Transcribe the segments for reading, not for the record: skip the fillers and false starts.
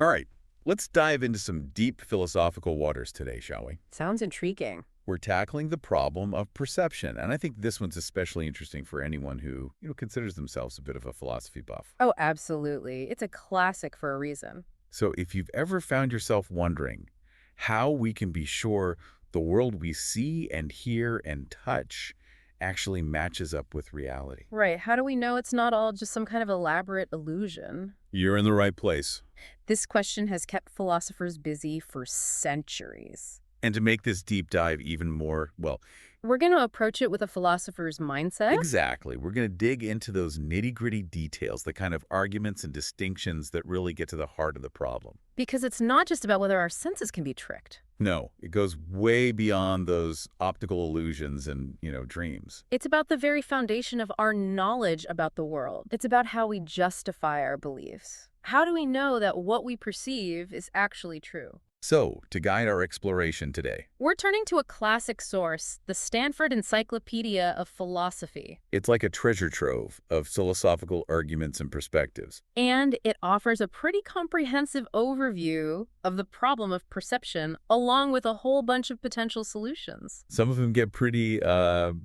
All right, let's dive into some deep philosophical waters today, shall we? Sounds intriguing. We're tackling the problem of perception, and I think this one's especially interesting for anyone who, considers themselves a bit of a philosophy buff. Oh, absolutely. It's a classic for a reason. So if you've ever found yourself wondering how we can be sure the world we see and hear and touch actually matches up with reality, Right. How do we know it's not all just some kind of elaborate illusion? you're in the right place. This question has kept philosophers busy for centuries. And to make this deep dive even more, well, We're going to approach it with a philosopher's mindset. exactly. We're going to dig into those nitty-gritty details, the kind of arguments and distinctions that really get to the heart of the problem. Because it's not just about whether our senses can be tricked. No, it goes way beyond those optical illusions and, dreams. It's about the very foundation of our knowledge about the world. It's about how we justify our beliefs. How do we know that what we perceive is actually true? So, to guide our exploration today, We're turning to a classic source, the Stanford Encyclopedia of Philosophy. it's like a treasure trove of philosophical arguments and perspectives. And it offers a pretty comprehensive overview of the problem of perception, along with a whole bunch of potential solutions. Some of them get pretty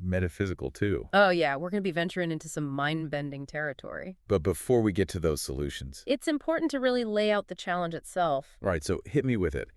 metaphysical, too. Oh yeah, we're going to be venturing into some mind-bending territory. But before we get to those solutions, It's important to really lay out the challenge itself. all right, so hit me with it.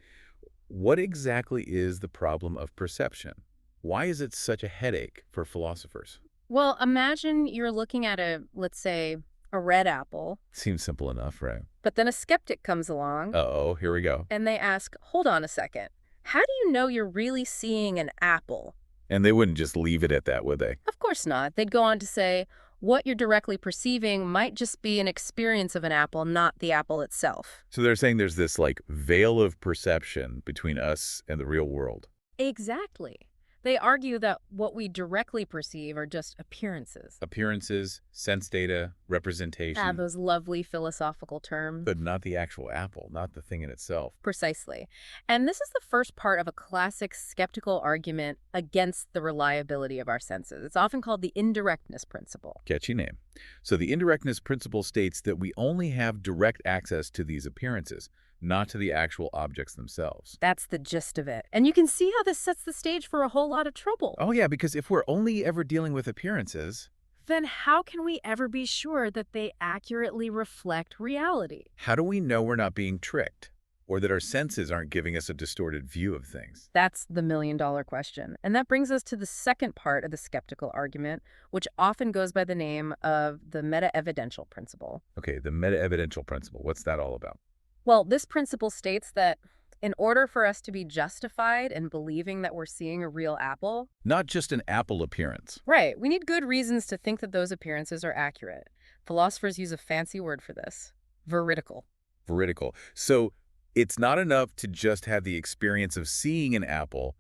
What exactly is the problem of perception? Why is it such a headache for philosophers? Well, imagine you're looking at let's say, a red apple, Seems simple enough, right? but then a skeptic comes along Uh-oh, here we go. and they ask, hold on a second, how do you know you're really seeing an apple? And they wouldn't just leave it at that, would they? Of course not. They'd go on to say, what you're directly perceiving might just be an experience of an apple, not the apple itself. So they're saying there's this, veil of perception between us and the real world. Exactly. They argue that what we directly perceive are just appearances. Appearances, sense data, representation, Those lovely philosophical terms. but not the actual apple, not the thing in itself. Precisely. And this is the first part of a classic skeptical argument against the reliability of our senses. It's often called the indirectness principle. Catchy name. So the indirectness principle states that we only have direct access to these appearances, not to the actual objects themselves. That's the gist of it. And you can see how this sets the stage for a whole lot of trouble. Oh yeah, because if we're only ever dealing with appearances, Then how can we ever be sure that they accurately reflect reality? how do we know we're not being tricked? Or that our senses aren't giving us a distorted view of things? That's the million-dollar question. And that brings us to the second part of the skeptical argument, which often goes by the name of the meta-evidential principle. Okay, the meta-evidential principle, what's that all about? Well, this principle states that in order for us to be justified in believing that we're seeing a real apple, Not just an apple appearance. right, we need good reasons to think that those appearances are accurate. Philosophers use a fancy word for this, veridical. Veridical. So it's not enough to just have the experience of seeing an apple.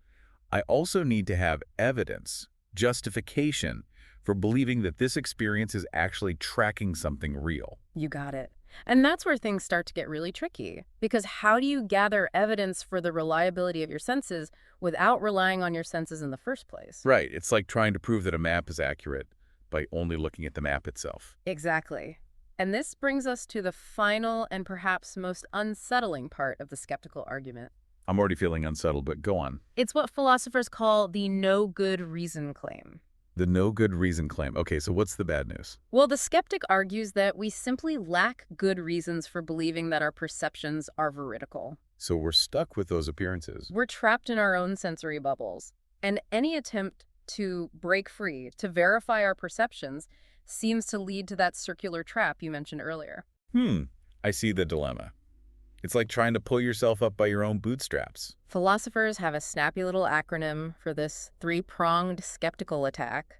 I also need to have evidence, justification, for believing that this experience is actually tracking something real. You got it. And that's where things start to get really tricky. Because how do you gather evidence for the reliability of your senses without relying on your senses in the first place? Right. It's like trying to prove that a map is accurate by only looking at the map itself. Exactly. And this brings us to the final and perhaps most unsettling part of the skeptical argument. I'm already feeling unsettled, but go on. It's what philosophers call the no good reason claim. The no good reason claim. Okay, so what's the bad news? Well, the skeptic argues that we simply lack good reasons for believing that our perceptions are veridical. So we're stuck with those appearances. We're trapped in our own sensory bubbles, and any attempt to break free, to verify our perceptions, seems to lead to that circular trap you mentioned earlier. I see the dilemma. It's like trying to pull yourself up by your own bootstraps. Philosophers have a snappy little acronym for this three-pronged skeptical attack.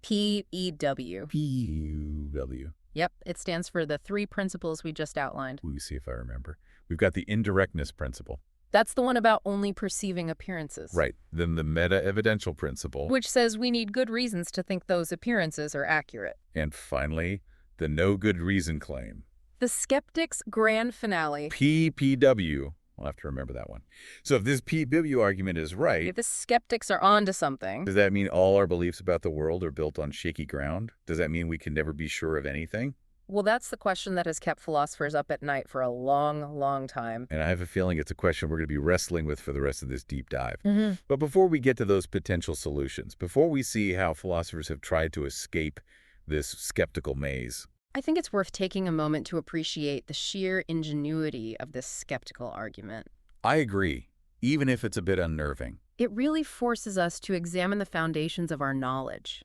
PEW. PUW. Yep, it stands for the three principles we just outlined. Let me see if I remember. We've got the indirectness principle. That's the one about only perceiving appearances. Right. Then the meta-evidential principle. Which says we need good reasons to think those appearances are accurate. And finally, the no good reason claim. The skeptic's grand finale. PPW. We'll have to remember that one. So if this PPW argument is right, If the skeptics are onto something, does that mean all our beliefs about the world are built on shaky ground? Does that mean we can never be sure of anything? Well, that's the question that has kept philosophers up at night for a long, long time. And I have a feeling it's a question we're going to be wrestling with for the rest of this deep dive. Mm-hmm. But before we get to those potential solutions, before we see how philosophers have tried to escape this skeptical maze, I think it's worth taking a moment to appreciate the sheer ingenuity of this skeptical argument. I agree, even if it's a bit unnerving. It really forces us to examine the foundations of our knowledge.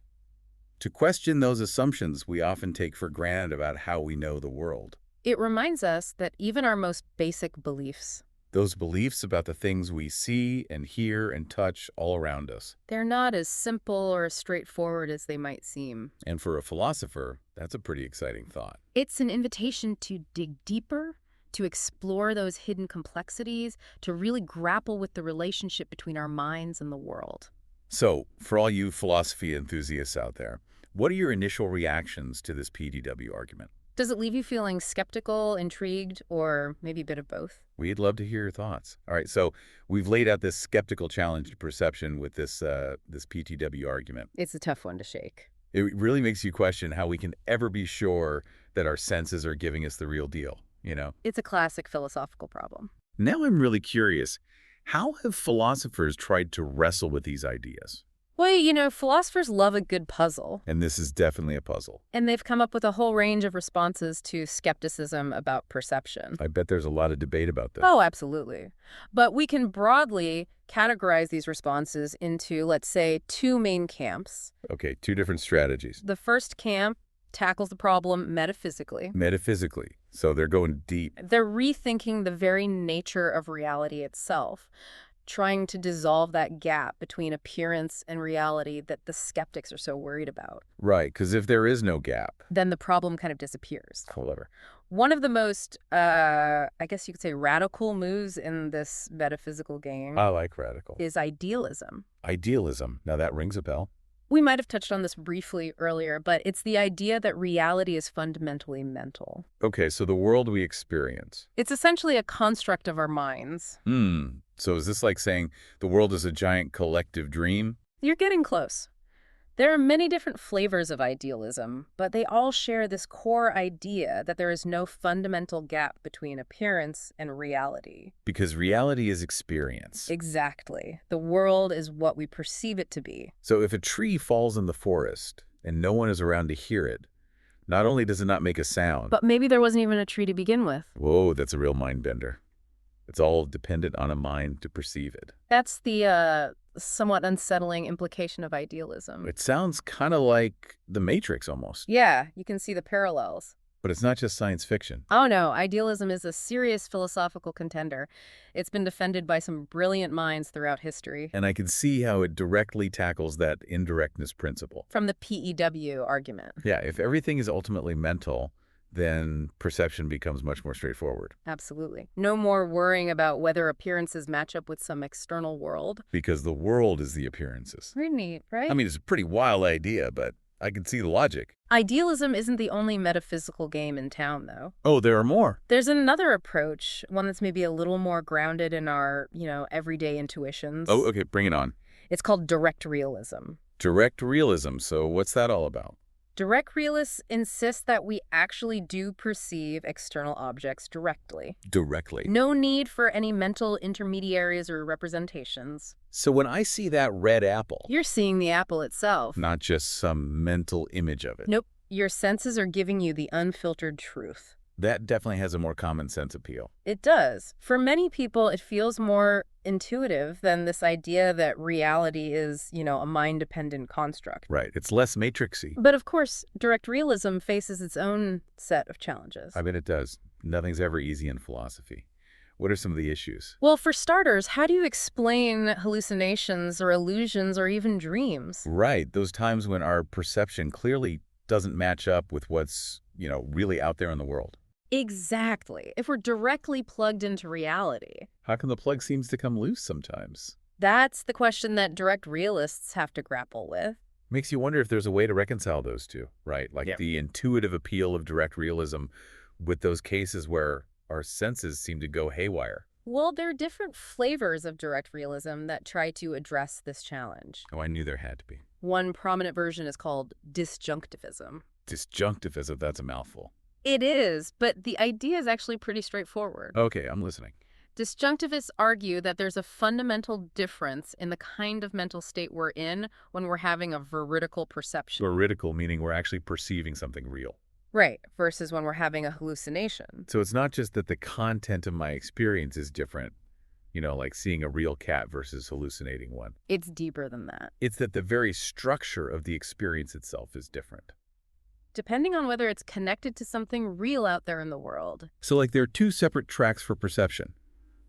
To question those assumptions we often take for granted about how we know the world. It reminds us that even our most basic beliefs, Those beliefs about the things we see and hear and touch all around us. they're not as simple or as straightforward as they might seem. And for a philosopher, that's a pretty exciting thought. It's an invitation to dig deeper, to explore those hidden complexities, to really grapple with the relationship between our minds and the world. So, for all you philosophy enthusiasts out there, what are your initial reactions to this PDW argument? Does it leave you feeling skeptical, intrigued, or maybe a bit of both? We'd love to hear your thoughts. All right, so we've laid out this skeptical challenge to perception with this PTW argument. It's a tough one to shake. It really makes you question how we can ever be sure that our senses are giving us the real deal, you know? It's a classic philosophical problem. Now I'm really curious, how have philosophers tried to wrestle with these ideas? Well, philosophers love a good puzzle, And this is definitely a puzzle. and they've come up with a whole range of responses to skepticism about perception. I bet there's a lot of debate about this. Oh, absolutely. But we can broadly categorize these responses into, let's say, two main camps. Okay, two different strategies. The first camp tackles the problem metaphysically. Metaphysically, so they're going deep. They're rethinking the very nature of reality itself, trying to dissolve that gap between appearance and reality that the skeptics are so worried about. Right, because if there is no gap, Then the problem kind of disappears. however, One of the most, I guess you could say, radical moves in this metaphysical game I like radical. is idealism. Idealism, now that rings a bell. We might have touched on this briefly earlier, but it's the idea that reality is fundamentally mental. Okay, so the world we experience. It's essentially a construct of our minds. So is this like saying the world is a giant collective dream? You're getting close. There are many different flavors of idealism, but they all share this core idea that there is no fundamental gap between appearance and reality. Because reality is experience. Exactly. The world is what we perceive it to be. So if a tree falls in the forest and no one is around to hear it, not only does it not make a sound, But maybe there wasn't even a tree to begin with. whoa, that's a real mind bender. It's all dependent on a mind to perceive it. That's the somewhat unsettling implication of idealism. It sounds kind of like The Matrix almost. Yeah, you can see the parallels. But it's not just science fiction. Oh no, idealism is a serious philosophical contender. It's been defended by some brilliant minds throughout history. And I can see how it directly tackles that indirectness principle. From the PEW argument. Yeah, if everything is ultimately mental, then perception becomes much more straightforward. Absolutely. No more worrying about whether appearances match up with some external world. Because the world is the appearances. Pretty neat, right? I mean, it's a pretty wild idea, but I can see the logic. Idealism isn't the only metaphysical game in town, though. Oh, there are more. There's another approach, one that's maybe a little more grounded in our, everyday intuitions. Oh, okay, bring it on. It's called direct realism. Direct realism, so what's that all about? Direct realists insist that we actually do perceive external objects directly. Directly. No need for any mental intermediaries or representations. So when I see that red apple, You're seeing the apple itself. not just some mental image of it. Nope. Your senses are giving you the unfiltered truth. That definitely has a more common sense appeal. It does. For many people, it feels more intuitive than this idea that reality is, a mind-dependent construct. Right, it's less matrixy. But of course, direct realism faces its own set of challenges. I bet it does. Nothing's ever easy in philosophy. What are some of the issues? Well, for starters, how do you explain hallucinations or illusions or even dreams? Right, those times when our perception clearly doesn't match up with what's, really out there in the world. Exactly. If we're directly plugged into reality. How come the plug seems to come loose sometimes? That's the question that direct realists have to grapple with. Makes you wonder if there's a way to reconcile those two, right? Like the intuitive appeal of direct realism with those cases where our senses seem to go haywire. Well, there are different flavors of direct realism that try to address this challenge. Oh, I knew there had to be. One prominent version is called disjunctivism. Disjunctivism, that's a mouthful. It is, but the idea is actually pretty straightforward. Okay, I'm listening. Disjunctivists argue that there's a fundamental difference in the kind of mental state we're in when we're having a veridical perception. Veridical meaning we're actually perceiving something real. Right, versus when we're having a hallucination. So it's not just that the content of my experience is different, like seeing a real cat versus hallucinating one. It's deeper than that. It's that the very structure of the experience itself is different. Depending on whether it's connected to something real out there in the world. So like there are two separate tracks for perception.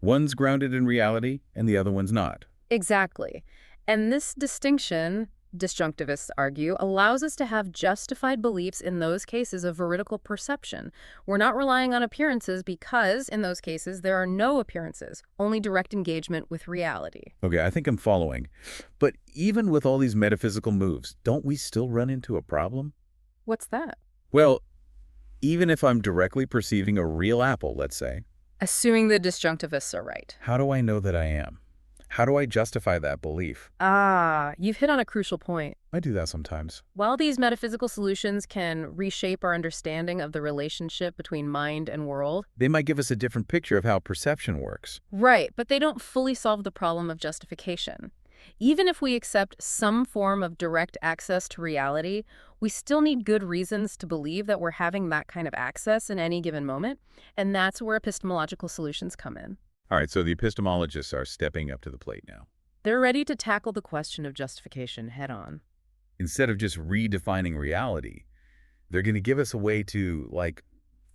One's grounded in reality and the other one's not. Exactly. And this distinction, disjunctivists argue, allows us to have justified beliefs in those cases of veridical perception. We're not relying on appearances because, in those cases, there are no appearances, only direct engagement with reality. Okay, I think I'm following. But even with all these metaphysical moves, don't we still run into a problem? What's that? Well, even if I'm directly perceiving a real apple, let's say, Assuming the disjunctivists are right. how do I know that I am? How do I justify that belief? You've hit on a crucial point. I do that sometimes. While these metaphysical solutions can reshape our understanding of the relationship between mind and world, They might give us a different picture of how perception works. right, but they don't fully solve the problem of justification. Even if we accept some form of direct access to reality, we still need good reasons to believe that we're having that kind of access in any given moment, and that's where epistemological solutions come in. All right, so the epistemologists are stepping up to the plate now. They're ready to tackle the question of justification head-on. Instead of just redefining reality, they're going to give us a way to,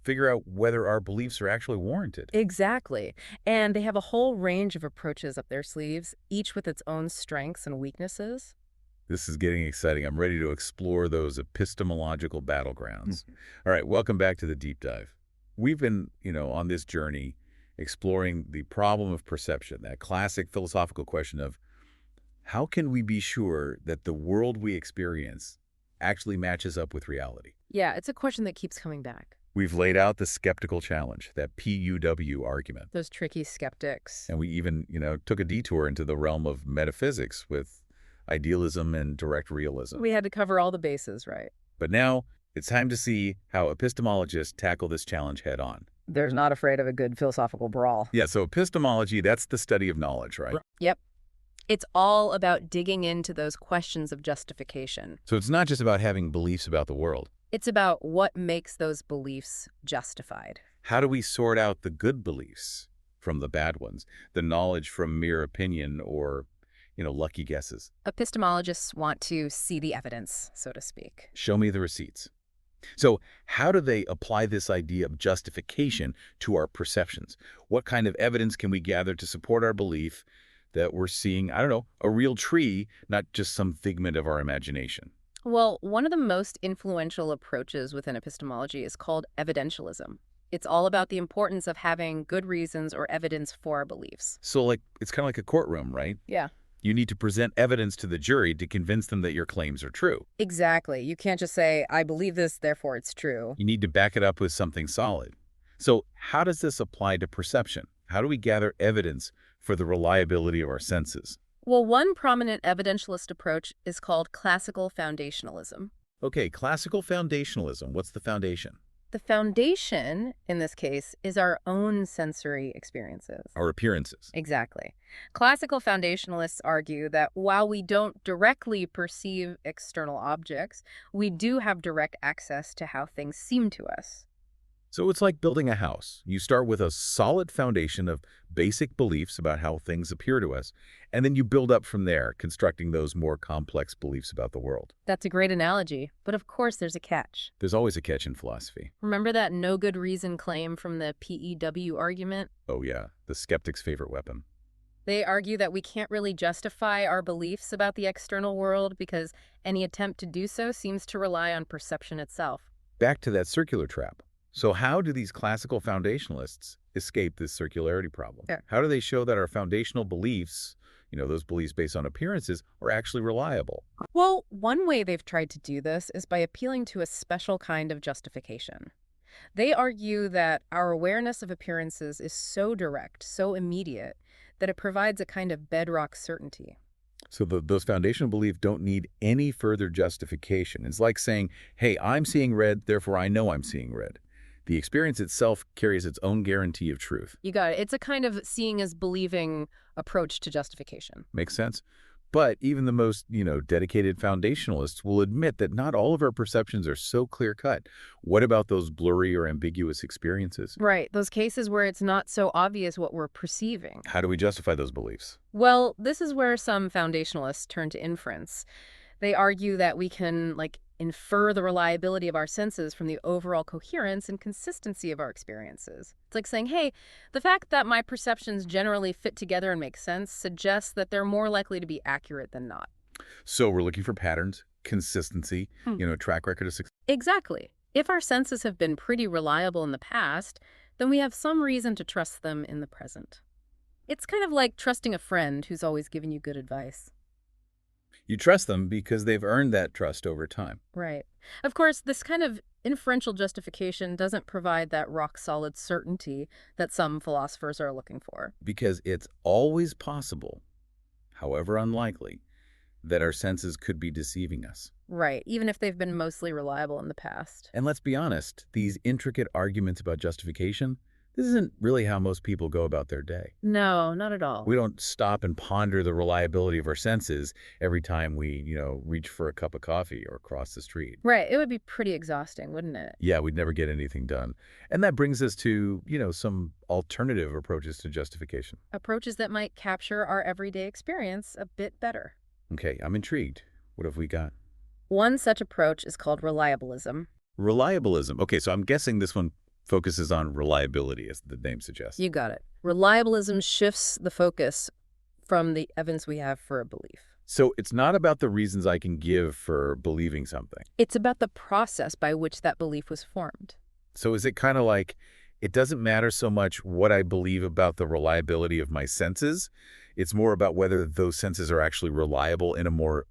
figure out whether our beliefs are actually warranted. Exactly. And they have a whole range of approaches up their sleeves, each with its own strengths and weaknesses. This is getting exciting. I'm ready to explore those epistemological battlegrounds. All right, welcome back to the deep dive. We've been, on this journey exploring the problem of perception, that classic philosophical question of how can we be sure that the world we experience actually matches up with reality? Yeah, it's a question that keeps coming back. We've laid out the skeptical challenge, that PUW argument. Those tricky skeptics. And we even, took a detour into the realm of metaphysics with idealism and direct realism. We had to cover all the bases, right? But now it's time to see how epistemologists tackle this challenge head on. They're not afraid of a good philosophical brawl. Yeah, so epistemology, that's the study of knowledge, right? Yep. It's all about digging into those questions of justification. So it's not just about having beliefs about the world. It's about what makes those beliefs justified. How do we sort out the good beliefs from the bad ones? The knowledge from mere opinion or, lucky guesses? Epistemologists want to see the evidence, so to speak. Show me the receipts. So how do they apply this idea of justification to our perceptions? What kind of evidence can we gather to support our belief that we're seeing, a real tree, not just some figment of our imagination? Well, one of the most influential approaches within epistemology is called evidentialism. It's all about the importance of having good reasons or evidence for our beliefs. So it's kind of like a courtroom, right? Yeah. You need to present evidence to the jury to convince them that your claims are true. Exactly. You can't just say, I believe this, therefore it's true. You need to back it up with something solid. So how does this apply to perception? How do we gather evidence for the reliability of our senses? Well, one prominent evidentialist approach is called classical foundationalism. Okay, classical foundationalism. What's the foundation? The foundation, in this case, is our own sensory experiences. Our appearances. Exactly. Classical foundationalists argue that while we don't directly perceive external objects, we do have direct access to how things seem to us. So it's like building a house. You start with a solid foundation of basic beliefs about how things appear to us, and then you build up from there, constructing those more complex beliefs about the world. That's a great analogy, but of course there's a catch. There's always a catch in philosophy. Remember that no good reason claim from the PEW argument? Oh yeah, the skeptic's favorite weapon. They argue that we can't really justify our beliefs about the external world because any attempt to do so seems to rely on perception itself. Back to that circular trap. So how do these classical foundationalists escape this circularity problem? Yeah. How do they show that our foundational beliefs, those beliefs based on appearances, are actually reliable? Well, one way they've tried to do this is by appealing to a special kind of justification. They argue that our awareness of appearances is so direct, so immediate, that it provides a kind of bedrock certainty. So those foundational beliefs don't need any further justification. It's like saying, hey, I'm seeing red, therefore I know I'm seeing red. The experience itself carries its own guarantee of truth. You got it. It's a kind of seeing as believing approach to justification. Makes sense? But even the most, dedicated foundationalists will admit that not all of our perceptions are so clear-cut. What about those blurry or ambiguous experiences? Right, those cases where it's not so obvious what we're perceiving. How do we justify those beliefs? Well, this is where some foundationalists turn to inference. They argue that we can, infer the reliability of our senses from the overall coherence and consistency of our experiences. It's like saying, hey, the fact that my perceptions generally fit together and make sense suggests that they're more likely to be accurate than not. So we're looking for patterns, consistency, track record of success. Exactly. If our senses have been pretty reliable in the past, then we have some reason to trust them in the present. It's kind of like trusting a friend who's always giving you good advice. You trust them because they've earned that trust over time. Right. Of course, this kind of inferential justification doesn't provide that rock-solid certainty that some philosophers are looking for. Because it's always possible, however unlikely, that our senses could be deceiving us. Right, even if they've been mostly reliable in the past. And let's be honest, these intricate arguments about justification, this isn't really how most people go about their day. No, not at all. We don't stop and ponder the reliability of our senses every time we, reach for a cup of coffee or cross the street. Right, it would be pretty exhausting, wouldn't it? Yeah, we'd never get anything done. And that brings us to, some alternative approaches to justification. Approaches that might capture our everyday experience a bit better. Okay, I'm intrigued. What have we got? One such approach is called reliabilism. Reliabilism. Okay, so I'm guessing this one focuses on reliability, as the name suggests. You got it. Reliabilism shifts the focus from the evidence we have for a belief. So it's not about the reasons I can give for believing something. It's about the process by which that belief was formed. So is it kind of like it doesn't matter so much what I believe about the reliability of my senses? It's more about whether those senses are actually reliable in a more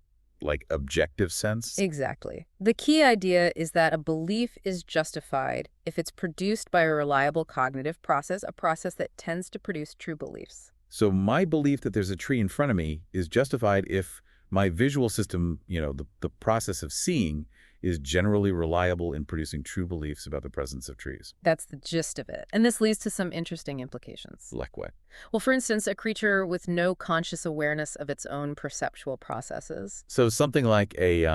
objective sense? Exactly. The key idea is that a belief is justified if it's produced by a reliable cognitive process, a process that tends to produce true beliefs. So my belief that there's a tree in front of me is justified if my visual system, the process of seeing, is generally reliable in producing true beliefs about the presence of trees. That's the gist of it. And this leads to some interesting implications. Like what? Well, for instance, a creature with no conscious awareness of its own perceptual processes. So something like a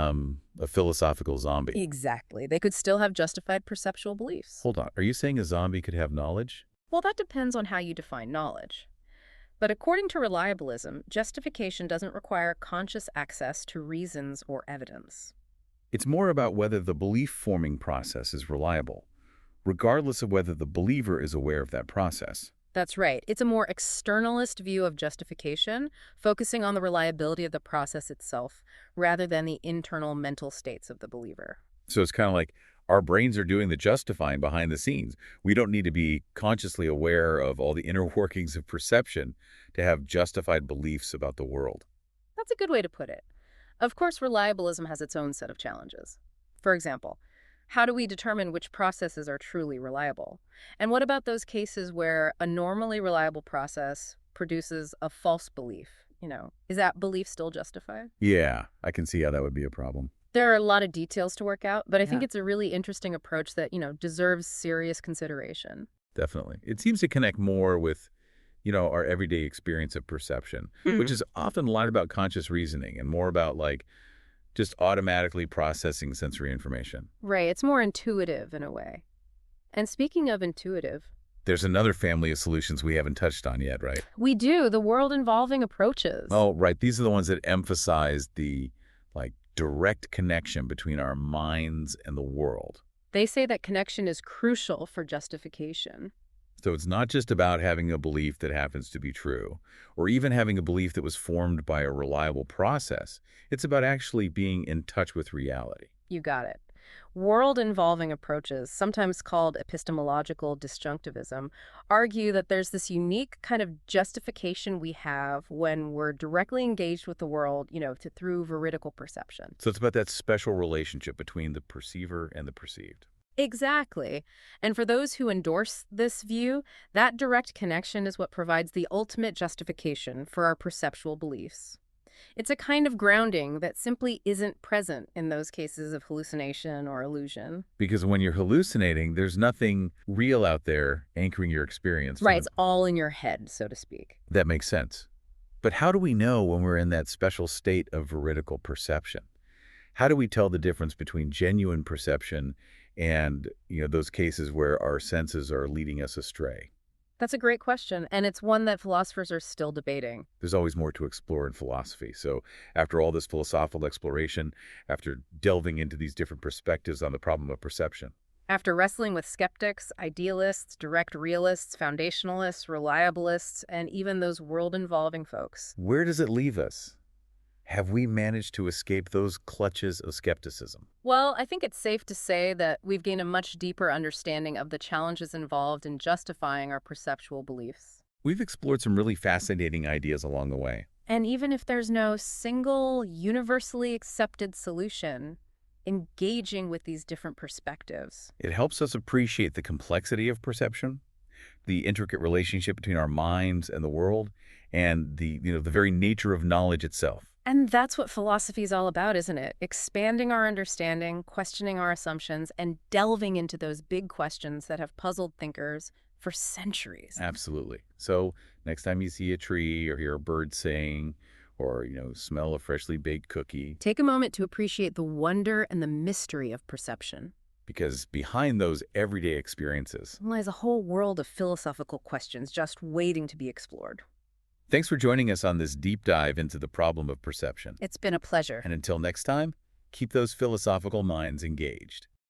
philosophical zombie. Exactly. They could still have justified perceptual beliefs. Hold on. Are you saying a zombie could have knowledge? Well, that depends on how you define knowledge. But according to reliabilism, justification doesn't require conscious access to reasons or evidence. It's more about whether the belief-forming process is reliable, regardless of whether the believer is aware of that process. That's right. It's a more externalist view of justification, focusing on the reliability of the process itself, rather than the internal mental states of the believer. So it's kind of like our brains are doing the justifying behind the scenes. We don't need to be consciously aware of all the inner workings of perception to have justified beliefs about the world. That's a good way to put it. Of course, reliabilism has its own set of challenges. For example, how do we determine which processes are truly reliable? And what about those cases where a normally reliable process produces a false belief? Is that belief still justified? Yeah, I can see how that would be a problem. There are a lot of details to work out, but I think Yeah. it's a really interesting approach that, deserves serious consideration. Definitely. It seems to connect more with, our everyday experience of perception, which is often a lot about conscious reasoning and more about just automatically processing sensory information. Right, it's more intuitive in a way. And speaking of intuitive, There's another family of solutions we haven't touched on yet, right? we do the world-involving approaches. Oh, right. These are the ones that emphasize the direct connection between our minds and the world. They say that connection is crucial for justification. So it's not just about having a belief that happens to be true, or even having a belief that was formed by a reliable process. It's about actually being in touch with reality. You got it. World-involving approaches, sometimes called epistemological disjunctivism, argue that there's this unique kind of justification we have when we're directly engaged with the world, through veridical perception. So it's about that special relationship between the perceiver and the perceived. Exactly. And for those who endorse this view, that direct connection is what provides the ultimate justification for our perceptual beliefs. It's a kind of grounding that simply isn't present in those cases of hallucination or illusion. Because when you're hallucinating, there's nothing real out there anchoring your experience. Right, it's all in your head, so to speak. That makes sense. But how do we know when we're in that special state of veridical perception? How do we tell the difference between genuine perception and, those cases where our senses are leading us astray? That's a great question, and it's one that philosophers are still debating. There's always more to explore in philosophy. So after all this philosophical exploration, after delving into these different perspectives on the problem of perception, After wrestling with skeptics, idealists, direct realists, foundationalists, reliabilists, and even those world-involving folks. where does it leave us? Have we managed to escape those clutches of skepticism? Well, I think it's safe to say that we've gained a much deeper understanding of the challenges involved in justifying our perceptual beliefs. We've explored some really fascinating ideas along the way. And even if there's no single, universally accepted solution, engaging with these different perspectives. It helps us appreciate the complexity of perception, the intricate relationship between our minds and the world, and the very nature of knowledge itself. And that's what philosophy is all about, isn't it? Expanding our understanding, questioning our assumptions, and delving into those big questions that have puzzled thinkers for centuries. Absolutely. So next time you see a tree or hear a bird sing or, smell a freshly baked cookie, Take a moment to appreciate the wonder and the mystery of perception. because behind those everyday experiences. Lies a whole world of philosophical questions just waiting to be explored. Thanks for joining us on this deep dive into the problem of perception. It's been a pleasure. And until next time, keep those philosophical minds engaged.